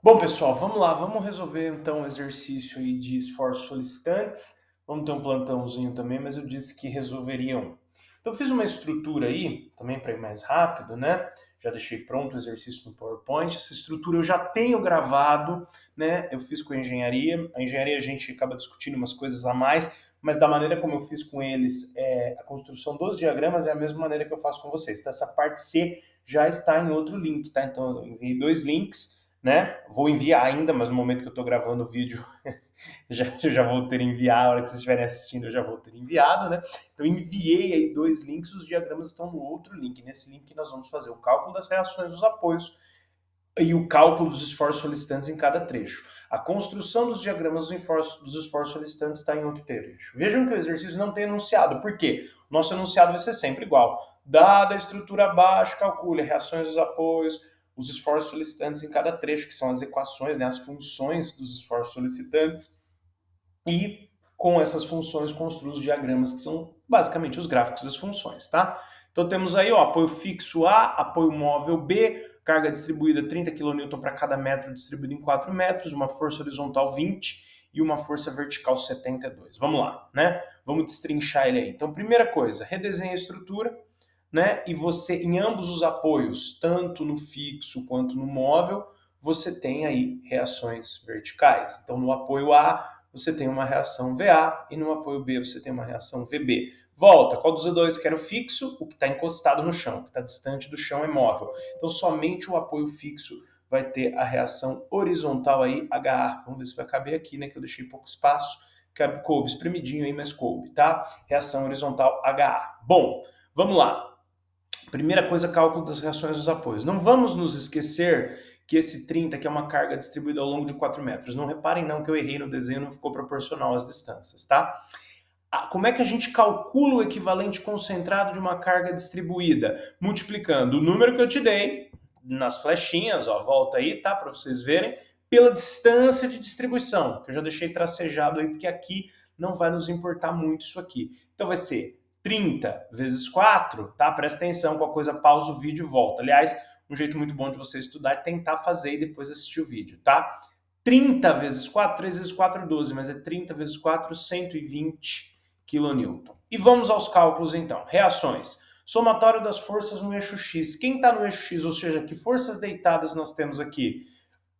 Bom, pessoal, vamos lá, vamos resolver então o exercício aí de esforços solicitantes. Vamos ter um plantãozinho também, mas eu disse que resolveria um. Então, eu fiz uma estrutura aí, também para ir mais rápido, né? Já deixei pronto o exercício no PowerPoint. Essa estrutura eu já tenho gravado, né? Eu fiz com a engenharia. A engenharia a gente acaba discutindo umas coisas a mais, mas da maneira como eu fiz com eles, a construção dos diagramas é a mesma maneira que eu faço com vocês. Então, essa parte C já está em outro link, tá? Então, eu enviei dois links, né? Vou enviar ainda, mas no momento que eu estou gravando o vídeo, já vou ter enviado, a hora que vocês estiverem assistindo, eu já vou ter enviado, né? Então, enviei aí dois links, os diagramas estão no outro link. Nesse link, nós vamos fazer o cálculo das reações dos apoios e o cálculo dos esforços solicitantes em cada trecho. A construção dos diagramas dos esforços solicitantes está em outro trecho. Vejam que o exercício não tem enunciado. Por quê? O nosso enunciado vai ser sempre igual. Dada a estrutura abaixo, calcule reações dos apoios, os esforços solicitantes em cada trecho, que são as equações, né, as funções dos esforços solicitantes, e com essas funções construa os diagramas, que são basicamente os gráficos das funções, tá? Então temos aí, ó, apoio fixo A, apoio móvel B, carga distribuída 30 kN para cada metro distribuído em 4 metros, uma força horizontal 20 e uma força vertical 72. Vamos lá, né? Vamos destrinchar ele aí. Então, primeira coisa, redesenha a estrutura, né? E você, em ambos os apoios, tanto no fixo quanto no móvel, você tem aí reações verticais. Então, no apoio A, você tem uma reação VA e no apoio B você tem uma reação VB. Volta, qual dos dois quer o fixo? O que está encostado no chão, o que está distante do chão é móvel. Então, somente o apoio fixo vai ter a reação horizontal aí, HA. Vamos ver se vai caber aqui, né? Que eu deixei pouco espaço. Coube, espremidinho aí, mas coube, tá? Reação horizontal HA. Bom, vamos lá. Primeira coisa, cálculo das reações dos apoios. Não vamos nos esquecer que esse 30 que é uma carga distribuída ao longo de 4 metros. Não reparem não que eu errei no desenho, não ficou proporcional às distâncias, tá? Como é que a gente calcula o equivalente concentrado de uma carga distribuída? Multiplicando o número que eu te dei, nas flechinhas, ó, volta aí, tá? Para vocês verem, pela distância de distribuição, que eu já deixei tracejado aí, porque aqui não vai nos importar muito isso aqui. Então vai ser 30 vezes 4, tá? Presta atenção, qualquer coisa, pausa o vídeo e volta. Aliás, um jeito muito bom de você estudar é tentar fazer e depois assistir o vídeo, tá? 30 vezes 4, 3 vezes 4, 12, mas é 30 vezes 4, 120 kN. E vamos aos cálculos então. Reações. Somatório das forças no eixo X. Quem está no eixo X, ou seja, que forças deitadas nós temos aqui?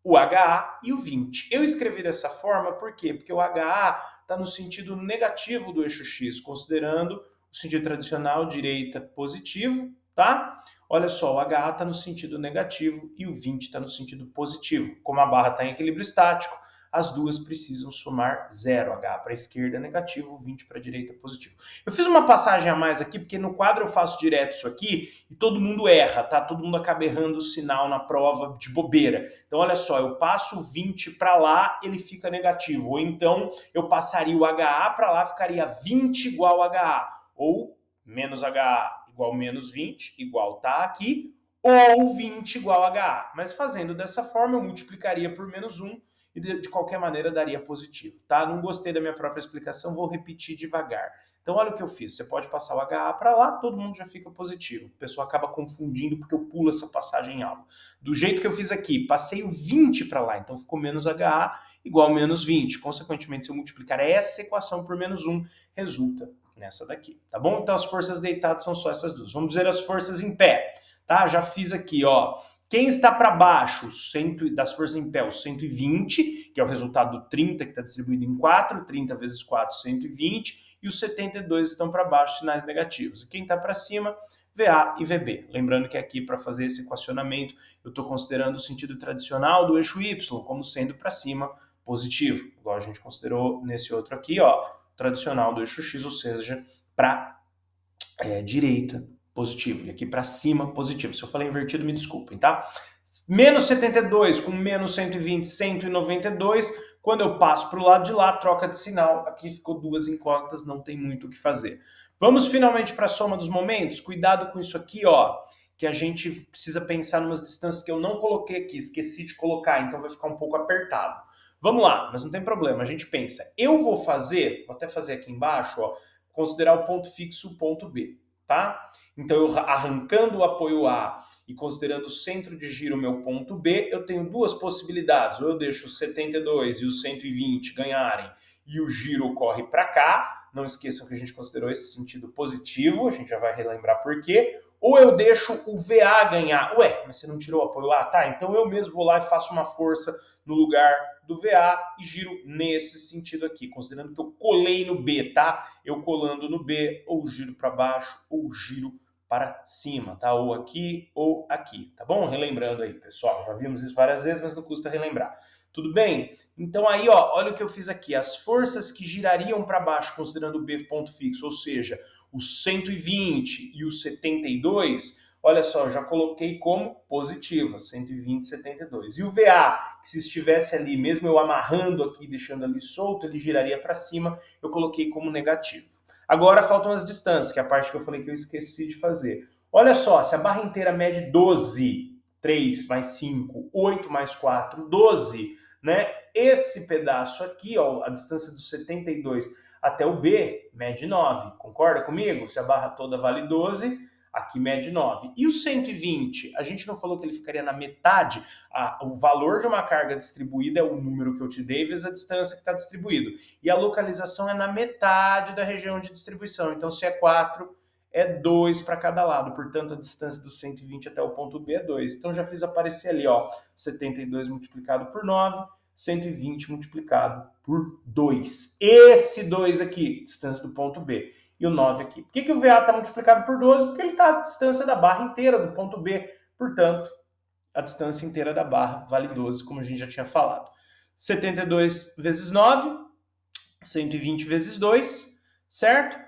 O HA e o 20. Eu escrevi dessa forma por quê? Porque o HA está no sentido negativo do eixo X, considerando o sentido tradicional direita positivo, tá? Olha só, o HA está no sentido negativo e o 20 está no sentido positivo. Como a barra está em equilíbrio estático, as duas precisam somar zero. HA para a esquerda é negativo, 20 para a direita é positivo. Eu fiz uma passagem a mais aqui, porque no quadro eu faço direto isso aqui e todo mundo erra, tá? Todo mundo acaba errando o sinal na prova de bobeira. Então, olha só, eu passo 20 para lá, ele fica negativo. Ou então, eu passaria o HA para lá, ficaria 20 igual HA. Ou menos HA igual menos 20, igual tá aqui. Ou 20 igual HA. Mas fazendo dessa forma, eu multiplicaria por menos 1 e de qualquer maneira daria positivo, tá? Não gostei da minha própria explicação, vou repetir devagar. Então olha o que eu fiz, você pode passar o HA para lá, todo mundo já fica positivo. O pessoal acaba confundindo porque eu pulo essa passagem em aula. Do jeito que eu fiz aqui, passei o 20 para lá, então ficou menos HA igual menos 20. Consequentemente, se eu multiplicar essa equação por menos 1, resulta nessa daqui, tá bom? Então as forças deitadas são só essas duas. Vamos ver as forças em pé, tá? Já fiz aqui, ó. Quem está para baixo das forças em pé, o 120, que é o resultado do 30, que está distribuído em 4, 30 vezes 4, 120, e os 72 estão para baixo, sinais negativos. E quem está para cima, VA e VB. Lembrando que aqui, para fazer esse equacionamento, eu estou considerando o sentido tradicional do eixo Y, como sendo para cima positivo, igual a gente considerou nesse outro aqui, ó, tradicional do eixo X, ou seja, para direita positivo, e aqui para cima positivo. Se eu falei invertido, me desculpem, tá? Menos 72 com menos 120, 192. Quando eu passo para o lado de lá, troca de sinal. Aqui ficou duas incógnitas, não tem muito o que fazer. Vamos finalmente para a soma dos momentos. Cuidado com isso aqui, ó, que a gente precisa pensar em umas distâncias que eu não coloquei aqui, esqueci de colocar, então vai ficar um pouco apertado. Vamos lá, mas não tem problema, a gente pensa. Eu vou até fazer aqui embaixo, ó, considerar o ponto fixo o ponto B. tá? Então, eu arrancando o apoio A e considerando o centro de giro meu ponto B, eu tenho duas possibilidades. Ou eu deixo o 72 e o 120 ganharem e o giro corre para cá. Não esqueçam que a gente considerou esse sentido positivo, a gente já vai relembrar por quê. Ou eu deixo o VA ganhar. Ué, mas você não tirou o apoio A? Tá, então eu mesmo vou lá e faço uma força no lugar do VA e giro nesse sentido aqui, considerando que eu colei no B, tá? Eu colando no B, ou giro para baixo, ou giro para cima, tá? Ou aqui, tá bom? Relembrando aí, pessoal, já vimos isso várias vezes, mas não custa relembrar. Tudo bem? Então aí, ó, olha o que eu fiz aqui. As forças que girariam para baixo, considerando o B ponto fixo, ou seja, o 120 e o 72, olha só, já coloquei como positiva, 120 e 72. E o VA, que se estivesse ali, mesmo eu amarrando aqui, deixando ali solto, ele giraria para cima, eu coloquei como negativo. Agora faltam as distâncias, que é a parte que eu falei que eu esqueci de fazer. Olha só, se a barra inteira mede 12, 3 mais 5, 8 mais 4, 12, né? Esse pedaço aqui, ó, a distância dos 72 até o B, mede 9. Concorda comigo? Se a barra toda vale 12, aqui mede 9. E o 120, a gente não falou que ele ficaria na metade? O valor de uma carga distribuída é o número que eu te dei vezes a distância que está distribuído. E a localização é na metade da região de distribuição. Então, se é 4, é 2 para cada lado. Portanto, a distância do 120 até o ponto B é 2. Então, já fiz aparecer ali, ó, 72 multiplicado por 9, 120 multiplicado por 2. Esse 2 aqui, distância do ponto B. E o 9 aqui. Por que o VA está multiplicado por 12? Porque ele está à distância da barra inteira do ponto B. Portanto, a distância inteira da barra vale 12, como a gente já tinha falado. 72 vezes 9, 120 vezes 2, certo?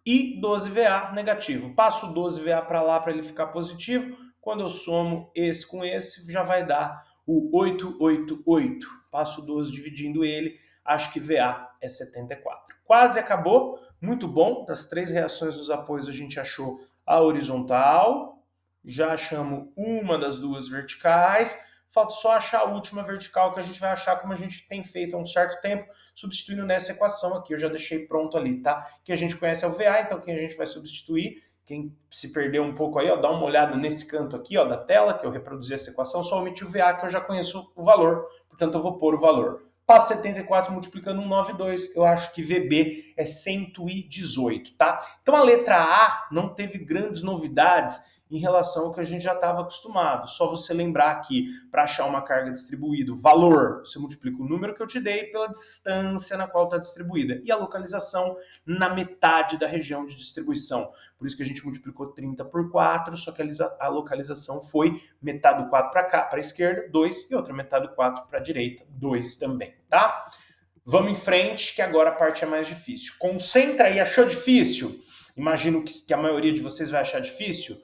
E 12VA negativo. Passo o 12VA para lá para ele ficar positivo. Quando eu somo esse com esse, já vai dar o 888. Passo o 12 dividindo ele, acho que VA é 74. Quase acabou, muito bom. Das três reações dos apoios a gente achou a horizontal, já achamos uma das duas verticais, falta só achar a última vertical, que a gente vai achar como a gente tem feito há um certo tempo, substituindo nessa equação aqui. Eu já deixei pronto ali, tá? Que a gente conhece é o VA, então quem a gente vai substituir, quem se perdeu um pouco aí, ó, dá uma olhada nesse canto aqui, ó, da tela, que eu reproduzi essa equação, só omiti o VA, que eu já conheço o valor, portanto eu vou pôr o valor. Passo 74 multiplicando 192, eu acho que VB é 118, tá? Então a letra A não teve grandes novidades em relação ao que a gente já estava acostumado. Só você lembrar aqui, para achar uma carga distribuída, valor, você multiplica o número que eu te dei pela distância na qual está distribuída. E a localização na metade da região de distribuição. Por isso que a gente multiplicou 30 por 4, só que a localização foi metade do 4 para cá, para a esquerda, 2, e outra metade do 4 para a direita, 2 também, tá? Vamos em frente, que agora a parte é mais difícil. Concentra aí, achou difícil? Imagino que a maioria de vocês vai achar difícil.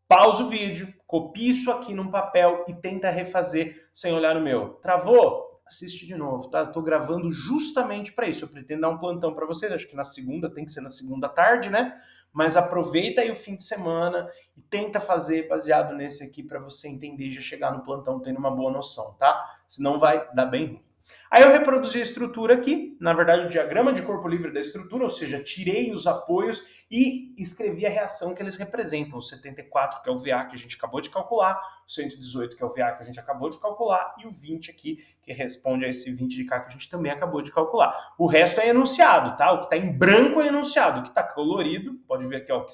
Pausa o vídeo, copia isso aqui num papel e tenta refazer sem olhar no meu. Travou? Assiste de novo, tá? Eu tô gravando justamente para isso. Eu pretendo dar um plantão para vocês, acho que na segunda, tem que ser na segunda tarde, né? Mas aproveita aí o fim de semana e tenta fazer baseado nesse aqui para você entender e já chegar no plantão tendo uma boa noção, tá? Senão vai dar bem ruim. Aí eu reproduzi a estrutura aqui, na verdade o diagrama de corpo livre da estrutura, ou seja, tirei os apoios e escrevi a reação que eles representam. O 74, que é o VA que a gente acabou de calcular, o 118, que é o VA que a gente acabou de calcular, e o 20 aqui, que responde a esse 20 de cá que a gente também acabou de calcular. O resto é enunciado, tá? O que está em branco é enunciado, o que está colorido, pode ver aqui ó,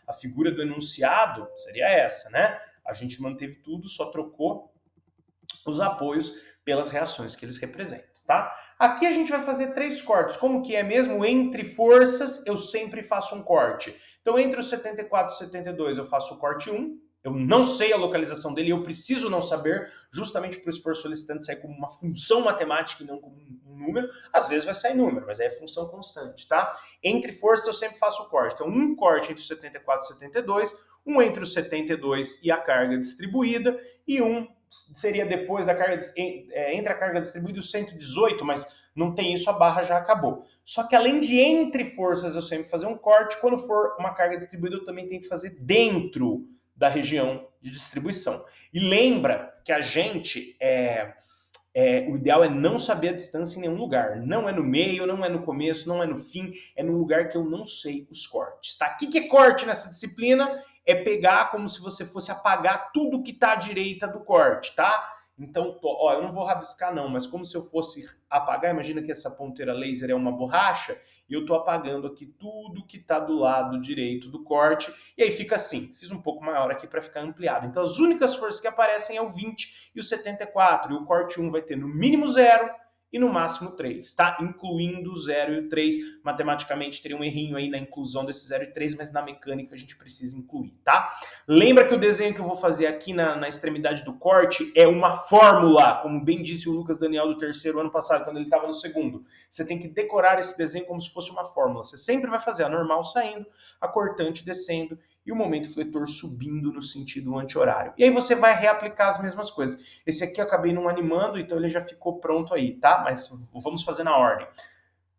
a figura do enunciado seria essa, né? A gente manteve tudo, só trocou os apoios pelas reações que eles representam, tá? Aqui a gente vai fazer 3 cortes. Como que é mesmo? Entre forças, eu sempre faço um corte. Então, entre o 74 e o 72, eu faço o corte 1. Eu não sei a localização dele, eu preciso não saber, justamente para o esforço solicitante sair como uma função matemática e não como um número. Às vezes vai sair número, mas é função constante, tá? Entre forças, eu sempre faço o corte. Então, um corte entre o 74 e o 72, um entre o 72 e a carga distribuída, e um seria depois da carga, entre a carga distribuída e o 118, mas não tem isso, a barra já acabou. Só que além de entre forças eu sempre fazer um corte, quando for uma carga distribuída eu também tenho que fazer dentro da região de distribuição. E lembra que a gente o ideal é não saber a distância em nenhum lugar. Não é no meio, não é no começo, não é no fim, é num lugar que eu não sei os cortes, tá? O que é corte nessa disciplina? É pegar como se você fosse apagar tudo que está à direita do corte, tá? Então, eu não vou rabiscar não, mas como se eu fosse apagar, imagina que essa ponteira laser é uma borracha, e eu estou apagando aqui tudo que está do lado direito do corte, e aí fica assim, fiz um pouco maior aqui para ficar ampliado. Então as únicas forças que aparecem é o 20 e o 74, e o corte 1 vai ter no mínimo 0, e no máximo 3, tá? Incluindo o 0 e o 3, matematicamente teria um errinho aí na inclusão desse 0 e 3, mas na mecânica a gente precisa incluir, tá? Lembra que o desenho que eu vou fazer aqui na extremidade do corte é uma fórmula, como bem disse o Lucas Daniel do terceiro ano passado, quando ele estava no segundo. Você tem que decorar esse desenho como se fosse uma fórmula. Você sempre vai fazer a normal saindo, a cortante descendo, e o momento fletor subindo no sentido anti-horário. E aí você vai reaplicar as mesmas coisas. Esse aqui eu acabei não animando, então ele já ficou pronto aí, tá? Mas vamos fazer na ordem.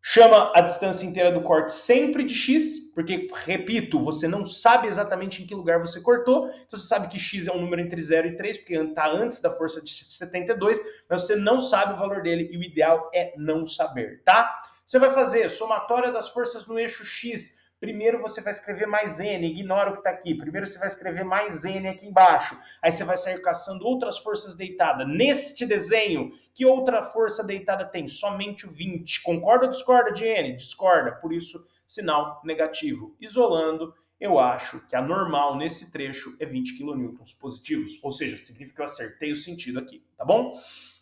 Chama a distância inteira do corte sempre de x, porque, repito, você não sabe exatamente em que lugar você cortou, então você sabe que x é um número entre 0 e 3, porque está antes da força de 72, mas você não sabe o valor dele, e o ideal é não saber, tá? Você vai fazer somatória das forças no eixo x. Primeiro você vai escrever mais n, ignora o que está aqui. Primeiro você vai escrever mais n aqui embaixo. Aí você vai sair caçando outras forças deitadas. Neste desenho, que outra força deitada tem? Somente o 20. Concorda ou discorda de n? Discorda, por isso sinal negativo. Isolando, eu acho que a normal nesse trecho é 20 kN positivos. Ou seja, significa que eu acertei o sentido aqui, tá bom?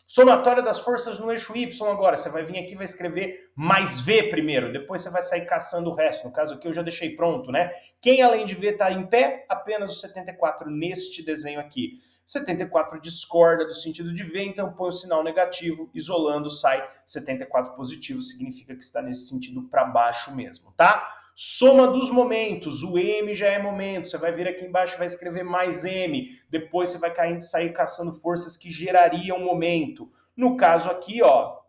Somatória das forças no eixo Y agora. Você vai vir aqui e vai escrever mais V primeiro. Depois você vai sair caçando o resto. No caso aqui eu já deixei pronto, né? Quem além de V está em pé? Apenas o 74 neste desenho aqui. 74 discorda do sentido de V, então põe o sinal negativo, isolando sai 74 positivo, significa que está nesse sentido para baixo mesmo, tá? Soma dos momentos, o M já é momento, você vai vir aqui embaixo e vai escrever mais M, depois você vai sair caçando forças que gerariam momento. No caso aqui, ó,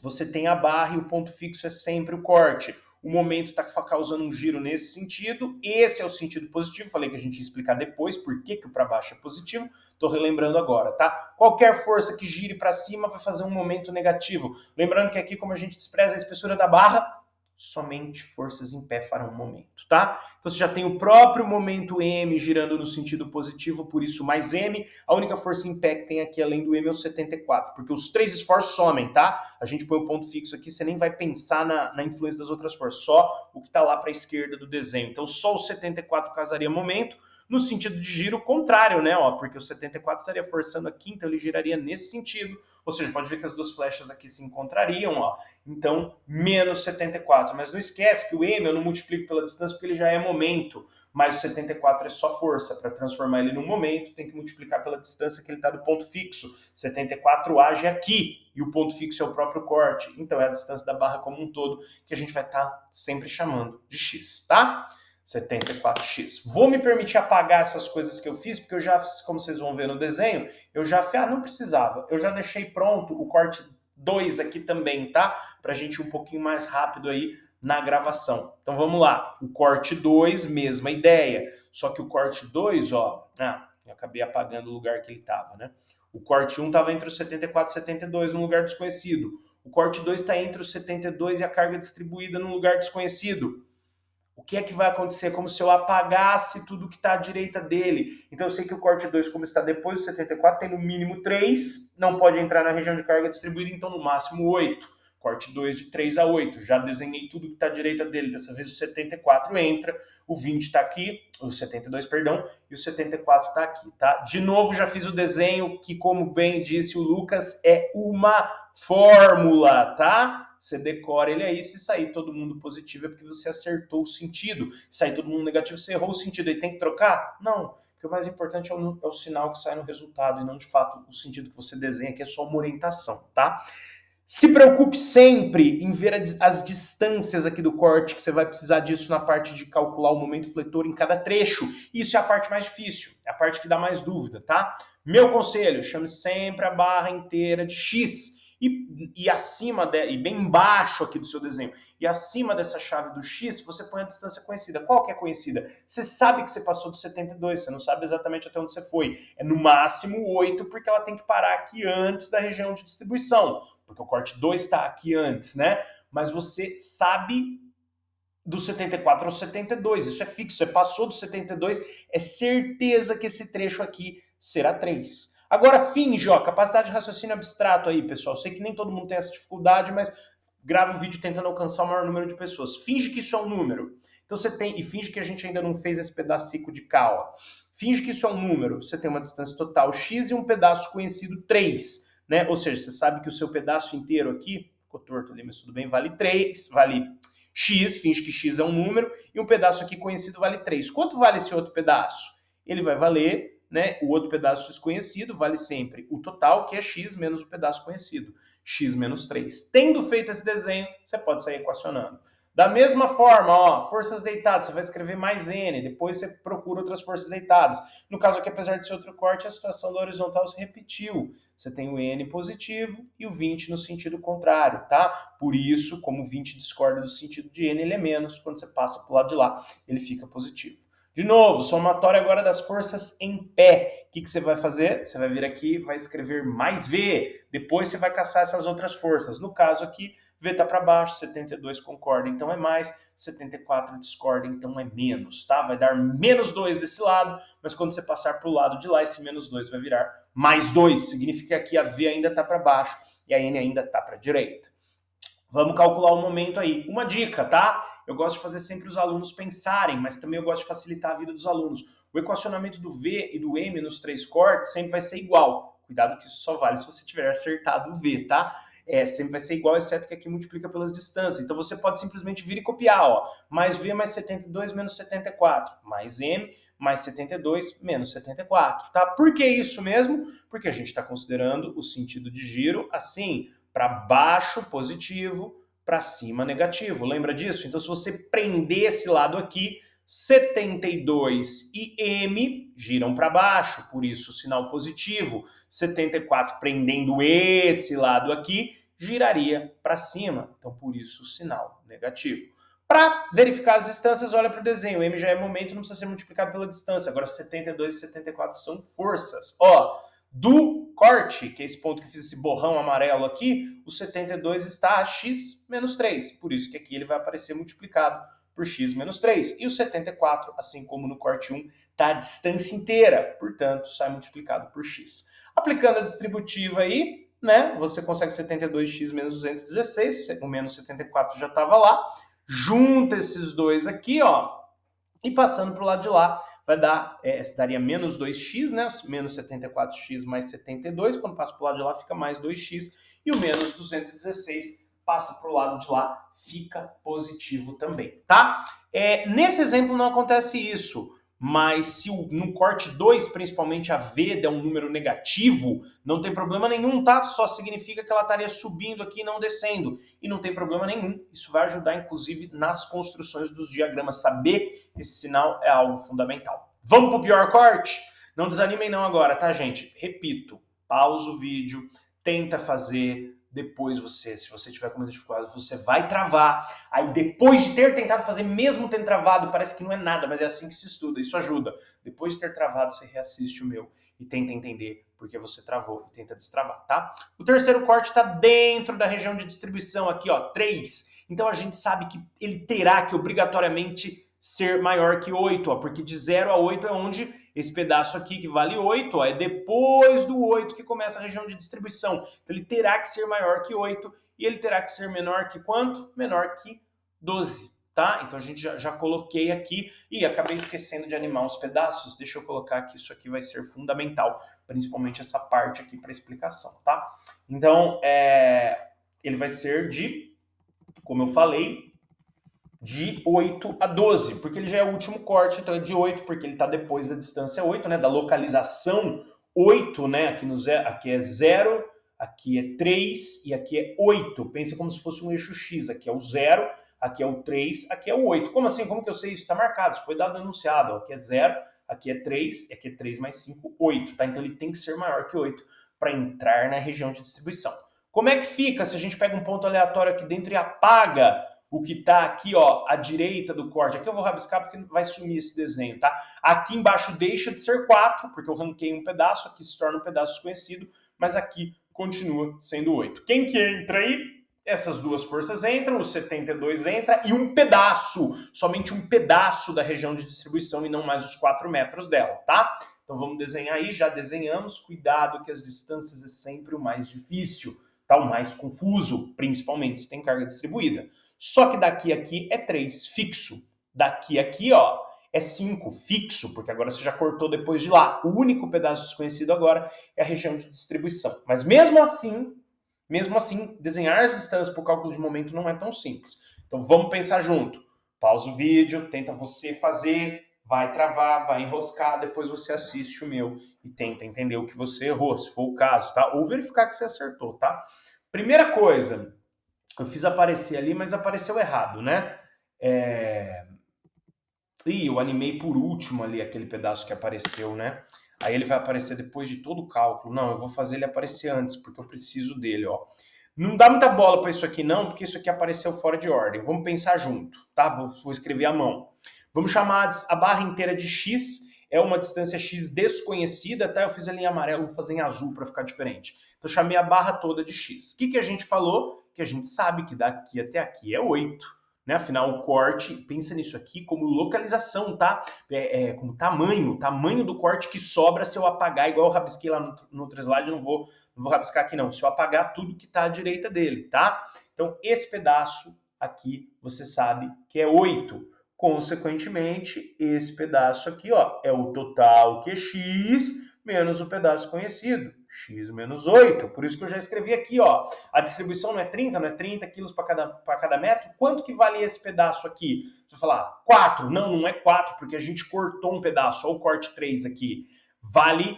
você tem a barra e o ponto fixo é sempre o corte. O momento está causando um giro nesse sentido, esse é o sentido positivo, falei que a gente ia explicar depois por que o para baixo é positivo, estou relembrando agora, tá? Qualquer força que gire para cima vai fazer um momento negativo. Lembrando que aqui, como a gente despreza a espessura da barra, somente forças em pé farão momento, tá? Então você já tem o próprio momento M girando no sentido positivo, por isso mais M. A única força em pé que tem aqui além do M é o 74, porque os três esforços somem, tá? A gente põe o ponto fixo aqui, você nem vai pensar na influência das outras forças, só o que está lá para a esquerda do desenho. Então só o 74 causaria momento, no sentido de giro contrário, né? Ó, porque o 74 estaria forçando aqui, então ele giraria nesse sentido. Ou seja, pode ver que as duas flechas aqui se encontrariam, ó. Então, menos 74. Mas não esquece que o M eu não multiplico pela distância porque ele já é momento. Mas o 74 é só força. Para transformar ele num momento, tem que multiplicar pela distância que ele está do ponto fixo. 74 age aqui. E o ponto fixo é o próprio corte. Então, é a distância da barra como um todo que a gente vai estar sempre chamando de x, tá? 74x. Vou me permitir apagar essas coisas que eu fiz, porque eu já, como vocês vão ver no desenho, eu já não precisava. Eu já deixei pronto o corte 2 aqui também, tá? Pra gente ir um pouquinho mais rápido aí na gravação. Então vamos lá. O corte 2, mesma ideia. Só que o corte 2, ó... eu acabei apagando o lugar que ele tava, né? O corte 1 estava entre os 74 e 72, num lugar desconhecido. O corte 2 está entre os 72 e a carga distribuída num lugar desconhecido. O que é que vai acontecer? Como se eu apagasse tudo que está à direita dele. Então eu sei que o corte 2, como está depois do 74, tem no mínimo 3, não pode entrar na região de carga distribuída, então no máximo 8. Corte 2 de 3 a 8. Já desenhei tudo que está à direita dele. Dessa vez o 74 entra, o 20 está aqui, o 72, perdão, e o 74 está aqui, tá? De novo, já fiz o desenho que, como bem disse o Lucas, é uma fórmula, tá? Você decora ele aí, se sair todo mundo positivo é porque você acertou o sentido. Se sair todo mundo negativo, você errou o sentido. Aí tem que trocar? Não. Porque o mais importante é o sinal que sai no resultado e não, de fato, o sentido que você desenha, que é só uma orientação, tá? Se preocupe sempre em ver as distâncias aqui do corte, que você vai precisar disso na parte de calcular o momento fletor em cada trecho. Isso é a parte mais difícil, é a parte que dá mais dúvida, tá? Meu conselho, chame sempre a barra inteira de x. e acima, e bem embaixo aqui do seu desenho, e acima dessa chave do x, você põe a distância conhecida. Qual que é conhecida? Você sabe que você passou do 72, você não sabe exatamente até onde você foi. É no máximo 8, porque ela tem que parar aqui antes da região de distribuição, porque o corte 2 está aqui antes, né? Mas você sabe do 74 ao 72, isso é fixo, você passou do 72, é certeza que esse trecho aqui será 3. Agora finge, ó, capacidade de raciocínio abstrato aí, pessoal, sei que nem todo mundo tem essa dificuldade, mas grava o vídeo tentando alcançar o maior número de pessoas. Finge que isso é um número. Então você tem, e finge que a gente ainda não fez esse pedacinho de cá, ó. Finge que isso é um número, você tem uma distância total x e um pedaço conhecido 3, né? Ou seja, você sabe que o seu pedaço inteiro aqui, ficou torto ali, mas tudo bem, vale 3, vale x, finge que x é um número, e um pedaço aqui conhecido vale 3. Quanto vale esse outro pedaço? Ele vai valer, né, o outro pedaço desconhecido vale sempre o total, que é x menos o pedaço conhecido, x menos 3. Tendo feito esse desenho, você pode sair equacionando. Da mesma forma, ó, forças deitadas, você vai escrever mais n, depois você procura outras forças deitadas. No caso aqui, apesar de ser outro corte, a situação da horizontal se repetiu. Você tem o n positivo e o 20 no sentido contrário, tá? Por isso, como o 20 discorda do sentido de n, ele é menos. Quando você passa para o lado de lá, ele fica positivo. De novo, somatório agora das forças em pé. O que você vai fazer? Você vai vir aqui, vai escrever mais V. Depois você vai caçar essas outras forças. No caso aqui, V está para baixo, 72 concorda, então é mais, 74 discorda, então é menos, tá? Vai dar menos 2 desse lado, mas quando você passar para o lado de lá, esse menos 2 vai virar mais 2. Significa que a V ainda está para baixo e a N ainda está para a direita. Vamos calcular o momento aí. Uma dica, tá? Eu gosto de fazer sempre os alunos pensarem, mas também eu gosto de facilitar a vida dos alunos. O equacionamento do V e do M nos 3 cortes sempre vai ser igual. Cuidado que isso só vale se você tiver acertado o V, tá? Sempre vai ser igual, exceto que aqui multiplica pelas distâncias. Então você pode simplesmente vir e copiar, ó. Mais V mais 72 menos 74. Mais M mais 72 menos 74, tá? Por que isso mesmo? Porque a gente está considerando o sentido de giro assim, para baixo positivo, para cima negativo. Lembra disso? Então se você prender esse lado aqui, 72 e M giram para baixo, por isso sinal positivo. 74 prendendo esse lado aqui, giraria para cima, então por isso sinal negativo. Para verificar as distâncias, olha para o desenho. M já é momento, não precisa ser multiplicado pela distância. Agora 72 e 74 são forças. Ó, do corte, que é esse ponto que eu fiz esse borrão amarelo aqui, o 72 está a x menos 3. Por isso que aqui ele vai aparecer multiplicado por x menos 3. E o 74, assim como no corte 1, está a distância inteira, portanto, sai multiplicado por x. Aplicando a distributiva aí, né, você consegue 72x menos 216, o menos 74 já estava lá, junta esses dois aqui, ó, e passando para o lado de lá, vai dar, daria menos 2x, né, menos 74x mais 72, quando passa para o lado de lá fica mais 2x, e o menos 216 passa para o lado de lá, fica positivo também, tá? Nesse exemplo não acontece isso, mas se no corte 2, principalmente a V der um número negativo, não tem problema nenhum, tá? Só significa que ela estaria subindo aqui e não descendo, e não tem problema nenhum. Isso vai ajudar, inclusive, nas construções dos diagramas. Saber esse sinal é algo fundamental. Vamos para o pior corte? Não desanimem não agora, tá, gente? Repito, pausa o vídeo, tenta fazer. Depois se você tiver com muita dificuldade, você vai travar. Aí depois de ter tentado fazer, mesmo tendo travado, parece que não é nada, mas é assim que se estuda, isso ajuda. Depois de ter travado, você reassiste o meu e tenta entender porque você travou e tenta destravar, tá? O terceiro corte está dentro da região de distribuição aqui, ó, 3. Então a gente sabe que ele terá que obrigatoriamente ser maior que 8, ó, porque de 0 a 8 é onde esse pedaço aqui que vale 8, ó, é depois do 8 que começa a região de distribuição. Então ele terá que ser maior que 8 e ele terá que ser menor que quanto? Menor que 12, tá? Então a gente já coloquei aqui e acabei esquecendo de animar os pedaços. Deixa eu colocar aqui, isso aqui vai ser fundamental, principalmente essa parte aqui para explicação, tá? Então, ele vai ser de, como eu falei, de 8 a 12, porque ele já é o último corte, então é de 8, porque ele está depois da distância 8, né, da localização 8, né, aqui é 0, aqui é 3 e aqui é 8. Pensa como se fosse um eixo X, aqui é o 0, aqui é o 3, aqui é o 8. Como assim? Como que eu sei isso? Está marcado, isso foi dado enunciado, ó, aqui é 0, aqui é 3, e aqui é 3 mais 5, 8, tá? Então ele tem que ser maior que 8 para entrar na região de distribuição. Como é que fica se a gente pega um ponto aleatório aqui dentro e apaga o que está aqui, ó, à direita do corte? Aqui eu vou rabiscar porque vai sumir esse desenho, tá? Aqui embaixo deixa de ser 4, porque eu ranquei um pedaço, aqui se torna um pedaço desconhecido, mas aqui continua sendo 8. Quem que entra aí? Essas duas forças entram, o 72 entra e um pedaço, somente um pedaço da região de distribuição e não mais os 4 metros dela, tá? Então vamos desenhar aí, já desenhamos, cuidado que as distâncias é sempre o mais difícil, tá? O mais confuso, principalmente se tem carga distribuída. Só que daqui a aqui é 3, fixo. Daqui a aqui, ó, é 5, fixo, porque agora você já cortou depois de lá. O único pedaço desconhecido agora é a região de distribuição. Mas mesmo assim, desenhar as distâncias para o cálculo de momento não é tão simples. Então vamos pensar junto. Pausa o vídeo, tenta você fazer, vai travar, vai enroscar, depois você assiste o meu e tenta entender o que você errou, se for o caso, tá? Ou verificar que você acertou, tá? Primeira coisa, eu fiz aparecer ali, mas apareceu errado, né? Ih, eu animei por último ali aquele pedaço que apareceu, né? Aí ele vai aparecer depois de todo o cálculo. Não, eu vou fazer ele aparecer antes, porque eu preciso dele, ó. Não dá muita bola para isso aqui não, porque isso aqui apareceu fora de ordem. Vamos pensar junto, tá? Vou escrever à mão. Vamos chamar a barra inteira de x, é uma distância x desconhecida, tá? Eu fiz ali em amarelo, vou fazer em azul para ficar diferente. Então chamei a barra toda de x. O que a gente falou? Que a gente sabe que daqui até aqui é 8. Né? Afinal, o corte, pensa nisso aqui como localização, tá? Como tamanho do corte que sobra se eu apagar, igual eu rabisquei lá no outro slide, eu não vou rabiscar aqui não, se eu apagar tudo que está à direita dele, tá? Então, esse pedaço aqui, você sabe que é 8. Consequentemente, esse pedaço aqui, ó, é o total, que é x, menos o pedaço conhecido, x menos 8. Por isso que eu já escrevi aqui, ó, a distribuição não é 30 quilos para cada metro. Quanto que vale esse pedaço aqui? Você vai falar, 4. Não é 4, porque a gente cortou um pedaço. Olha o corte 3 aqui. Vale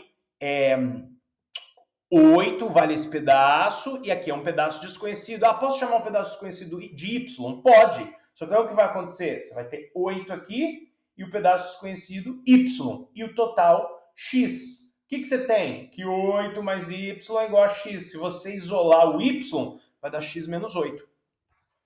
8, vale esse pedaço, e aqui é um pedaço desconhecido. Ah, posso chamar um pedaço desconhecido de y? Pode. Só que é o que vai acontecer? Você vai ter 8 aqui, e o pedaço desconhecido y, e o total x. O que você tem? Que 8 mais y é igual a x. Se você isolar o y, vai dar x menos 8.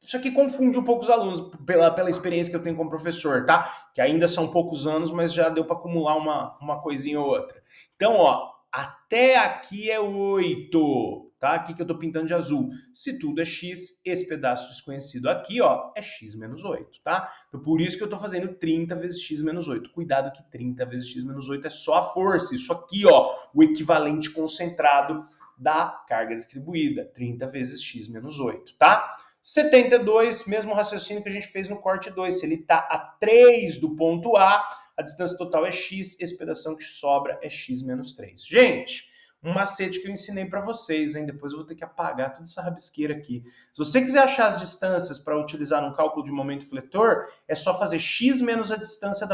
Isso aqui confunde um pouco os alunos, pela experiência que eu tenho como professor, tá? Que ainda são poucos anos, mas já deu para acumular uma coisinha ou outra. Então, ó, até aqui é 8, tá? Aqui que eu tô pintando de azul. Se tudo é x, esse pedaço desconhecido aqui, ó, é x menos 8, tá? Então, por isso que eu tô fazendo 30 vezes x menos 8. Cuidado que 30 vezes x menos 8 é só a força. Isso aqui, ó, o equivalente concentrado da carga distribuída. 30 vezes x menos 8, tá? 72, mesmo raciocínio que a gente fez no corte 2. Se ele está a 3 do ponto A, a distância total é x, esse pedação que sobra é x menos 3. Gente, um macete que eu ensinei para vocês, hein? Depois eu vou ter que apagar toda essa rabisqueira aqui. Se você quiser achar as distâncias para utilizar no cálculo de momento fletor, é só fazer x menos a distância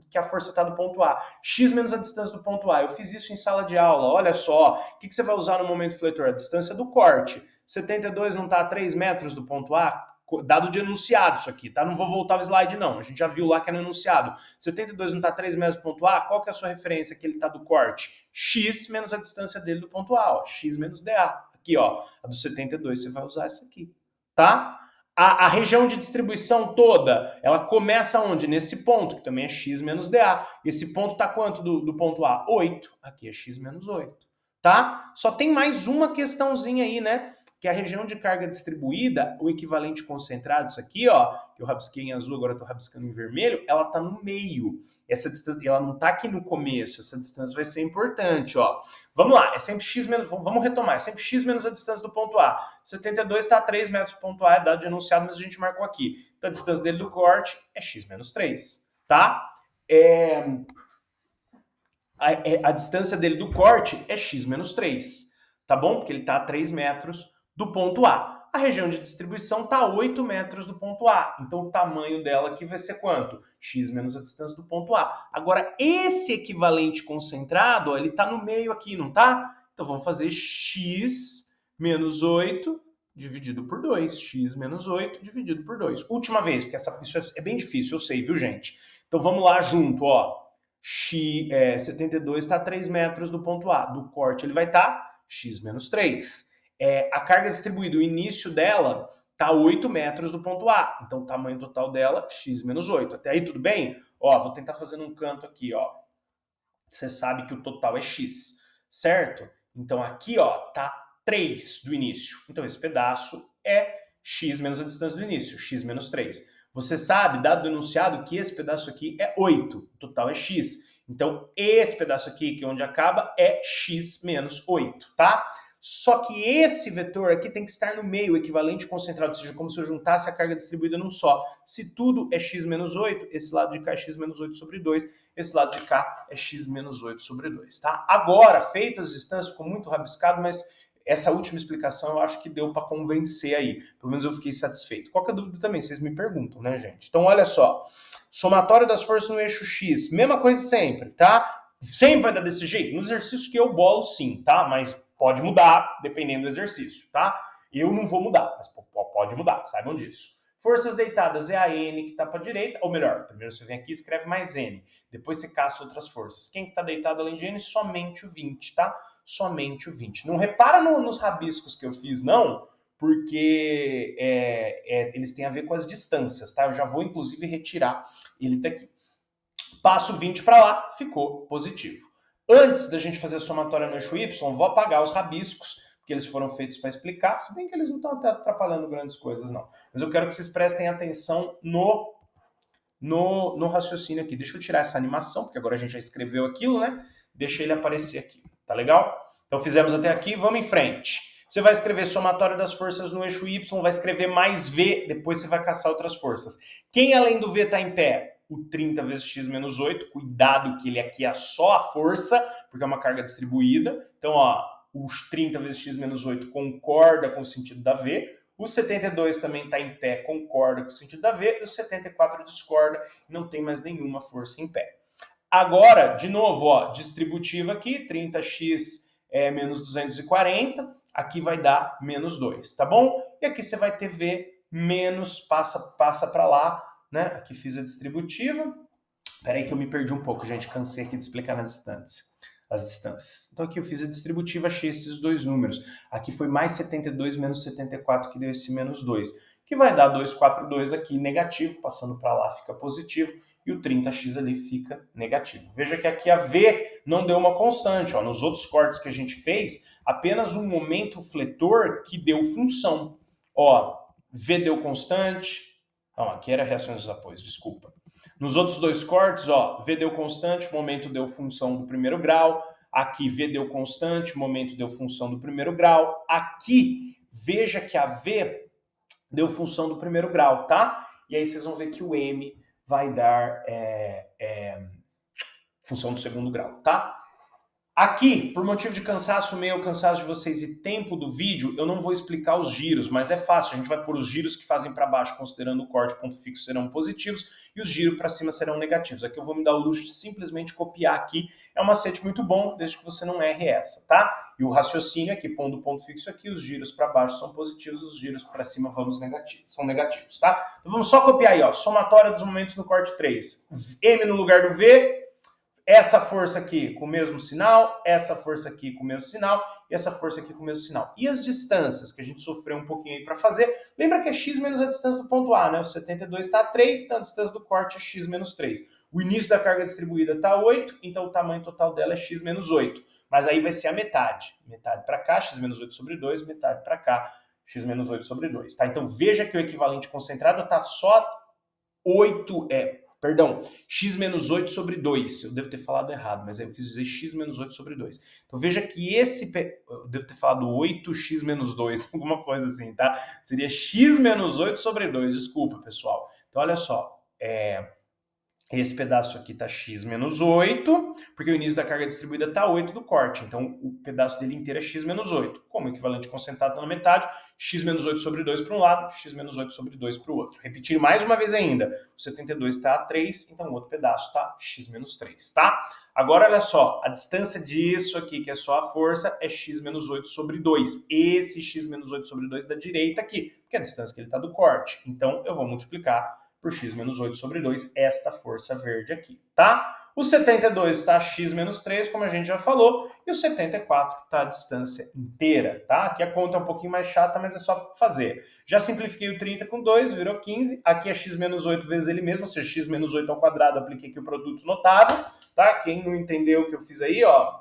que a força está do ponto A. X menos a distância do ponto A. Eu fiz isso em sala de aula, olha só. O que você vai usar no momento fletor? A distância do corte. 72 não está a 3 metros do ponto A? Dado de enunciado isso aqui, tá? Não vou voltar ao slide não, a gente já viu lá que é no enunciado. 72 não está a 3 metros do ponto A, qual que é a sua referência que ele está do corte? X menos a distância dele do ponto A, ó, x menos dA. Aqui, ó, a do 72 você vai usar essa aqui, tá? A região de distribuição toda, ela começa onde? Nesse ponto, que também é x menos dA. Esse ponto tá quanto do ponto A? 8. Aqui é x menos 8, tá? Só tem mais uma questãozinha aí, né? Que a região de carga distribuída, o equivalente concentrado, isso aqui, ó, que eu rabisquei em azul, agora eu tô rabiscando em vermelho, ela tá no meio. Essa distância, ela não tá aqui no começo, essa distância vai ser importante, ó. Vamos lá, é sempre x menos, vamos retomar, é sempre x menos a distância do ponto A. 72 tá a 3 metros do ponto A, é dado de enunciado, mas a gente marcou aqui. Então a distância dele do corte é x menos 3, tá? A distância dele do corte é x menos 3, tá bom? Porque ele tá a 3 metros do ponto A. A região de distribuição está a 8 metros do ponto A. Então, o tamanho dela aqui vai ser quanto? X menos a distância do ponto A. Agora, esse equivalente concentrado, ó, ele está no meio aqui, não tá? Então, vamos fazer x menos 8 dividido por 2. X menos 8 dividido por 2. Última vez, porque isso é bem difícil, eu sei, viu, gente? Então, vamos lá junto, ó. 72 está a 3 metros do ponto A. Do corte, ele vai estar x menos 3. A carga distribuída, o início dela está 8 metros do ponto A. Então, o tamanho total dela, x menos 8. Até aí, tudo bem? Ó, vou tentar fazer um canto aqui, ó. Você sabe que o total é x, certo? Então, aqui, ó, tá 3 do início. Então, esse pedaço é x menos a distância do início, x menos 3. Você sabe, dado o enunciado, que esse pedaço aqui é 8, o total é x. Então, esse pedaço aqui, que é onde acaba, é x menos 8, tá? Só que esse vetor aqui tem que estar no meio, equivalente concentrado, ou seja, como se eu juntasse a carga distribuída num só. Se tudo é x menos 8, esse lado de cá é x menos 8 sobre 2, esse lado de cá é x menos 8 sobre 2, tá? Agora, feitas as distâncias, ficou muito rabiscado, mas essa última explicação eu acho que deu para convencer aí. Pelo menos eu fiquei satisfeito. Qualquer dúvida também, vocês me perguntam, né, gente? Então, olha só. Somatório das forças no eixo X. Mesma coisa sempre, tá? Sempre vai dar desse jeito? No exercício que eu bolo, sim, tá? Mas pode mudar dependendo do exercício, tá? Eu não vou mudar, mas pode mudar, saibam disso. Forças deitadas é a N que está para a direita, ou melhor, primeiro você vem aqui e escreve mais N, depois você caça outras forças. Quem que está deitado além de N? Somente o 20, tá? Somente o 20. Não repara nos rabiscos que eu fiz, não, porque eles têm a ver com as distâncias, tá? Eu já vou, inclusive, retirar eles daqui. Passo 20 para lá, ficou positivo. Antes da gente fazer a somatória no eixo Y, vou apagar os rabiscos, porque eles foram feitos para explicar, se bem que eles não estão atrapalhando grandes coisas, não. Mas eu quero que vocês prestem atenção no raciocínio aqui. Deixa eu tirar essa animação, porque agora a gente já escreveu aquilo, né? Deixa ele aparecer aqui, tá legal? Então fizemos até aqui, vamos em frente. Você vai escrever somatório das forças no eixo Y, vai escrever mais V, depois você vai caçar outras forças. Quem além do V está em pé? O 30 vezes x menos 8, cuidado que ele aqui é só a força, porque é uma carga distribuída. Então, ó, os 30 vezes x menos 8 concorda com o sentido da V. O 72 também está em pé, concorda com o sentido da V. E o 74 discorda, não tem mais nenhuma força em pé. Agora, de novo, ó, distributiva aqui, 30x menos 240, aqui vai dar menos 2, tá bom? E aqui você vai ter V menos, passa para lá, né? Aqui fiz a distributiva. Peraí que eu me perdi um pouco, gente. Cansei aqui de explicar as distâncias. Então aqui eu fiz a distributiva, achei esses dois números. Aqui foi mais 72 menos 74, que deu esse menos 2. Que vai dar 242 aqui, negativo. Passando para lá fica positivo. E o 30x ali fica negativo. Veja que aqui a V não deu uma constante. Ó. Nos outros cortes que a gente fez, apenas um momento fletor que deu função. Ó, V deu constante. Não, aqui era reações dos apoios, desculpa. Nos outros dois cortes, ó, V deu constante, momento deu função do primeiro grau. Aqui, V deu constante, momento deu função do primeiro grau. Aqui, veja que a V deu função do primeiro grau, tá? E aí vocês vão ver que o M vai dar função do segundo grau, tá? Aqui, por motivo de cansaço meu, cansaço de vocês e tempo do vídeo, eu não vou explicar os giros, mas é fácil. A gente vai pôr os giros que fazem para baixo, considerando o corte ponto fixo, serão positivos, e os giros para cima serão negativos. Aqui eu vou me dar o luxo de simplesmente copiar aqui. É um macete muito bom, desde que você não erre essa, tá? E o raciocínio aqui, pondo o ponto fixo aqui, os giros para baixo são positivos, os giros para cima são negativos, tá? Então vamos só copiar aí, ó. Somatória dos momentos no corte 3. M no lugar do V. Essa força aqui com o mesmo sinal, essa força aqui com o mesmo sinal e essa força aqui com o mesmo sinal. E as distâncias que a gente sofreu um pouquinho aí para fazer, lembra que é x menos a distância do ponto A, né? O 72 está a 3, então a distância do corte é x menos 3. O início da carga distribuída está 8, então o tamanho total dela é x menos 8. Mas aí vai ser a metade. Metade para cá, x menos 8 sobre 2, metade para cá, x menos 8 sobre 2. Tá? Então veja que o equivalente concentrado está só 8, x menos 8 sobre 2. Eu devo ter falado errado, mas eu quis dizer x menos 8 sobre 2. Então veja que eu devo ter falado 8x menos 2, alguma coisa assim, tá? Seria x menos 8 sobre 2, desculpa, pessoal. Então olha só, esse pedaço aqui está x menos 8, porque o início da carga distribuída está 8 do corte. Então, o pedaço dele inteiro é x menos 8. Como o equivalente concentrado está na metade, x menos 8 sobre 2 para um lado, x menos 8 sobre 2 para o outro. Repetir mais uma vez ainda. O 72 está a 3, então o outro pedaço está x menos 3, tá? Agora, olha só, a distância disso aqui, que é só a força, é x menos 8 sobre 2. Esse x menos 8 sobre 2 da direita aqui, porque é a distância que ele está do corte. Então, eu vou multiplicar por x menos 8 sobre 2, esta força verde aqui, tá? O 72 está a x menos 3, como a gente já falou, e o 74 está a distância inteira, tá? Aqui a conta é um pouquinho mais chata, mas é só fazer. Já simplifiquei o 30 com 2, virou 15. Aqui é x menos 8 vezes ele mesmo, ou seja, x menos 8 ao quadrado, apliquei aqui o produto notável, tá? Quem não entendeu o que eu fiz aí, ó,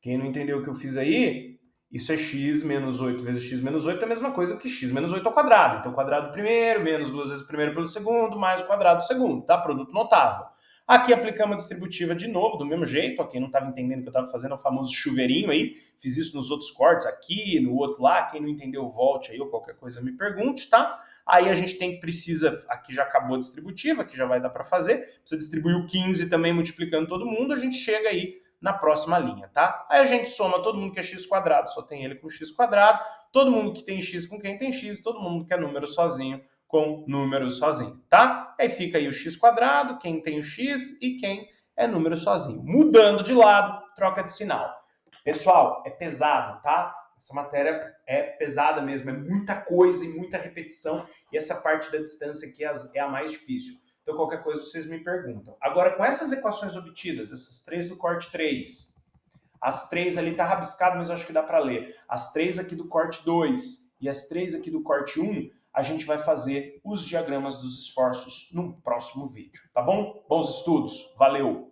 quem não entendeu o que eu fiz aí, isso é x menos 8 vezes x menos 8 é a mesma coisa que x menos 8 ao quadrado. Então, o quadrado do primeiro, menos 2 vezes o primeiro pelo segundo, mais o quadrado do segundo, tá? Produto notável. Aqui aplicamos a distributiva de novo, do mesmo jeito. Ó, quem não estava entendendo o que eu estava fazendo é o famoso chuveirinho aí. Fiz isso nos outros cortes, aqui, no outro lá. Quem não entendeu, volte aí ou qualquer coisa me pergunte, tá? Aí a gente precisa, aqui já acabou a distributiva, aqui já vai dar para fazer. Precisa distribuir o 15 também multiplicando todo mundo, a gente chega aí na próxima linha, tá? Aí a gente soma todo mundo que é x quadrado, só tem ele com x quadrado, todo mundo que tem x com quem tem x, todo mundo que é número sozinho com número sozinho, tá? Aí fica aí o x quadrado, quem tem o x e quem é número sozinho. Mudando de lado, troca de sinal. Pessoal, é pesado, tá? Essa matéria é pesada mesmo, é muita coisa e muita repetição, e essa parte da distância aqui é a mais difícil. Então, qualquer coisa vocês me perguntam. Agora, com essas equações obtidas, essas três do corte 3, as três ali tá rabiscado, mas eu acho que dá para ler. As três aqui do corte 2 e as três aqui do corte 1, a gente vai fazer os diagramas dos esforços no próximo vídeo, tá bom? Bons estudos, valeu!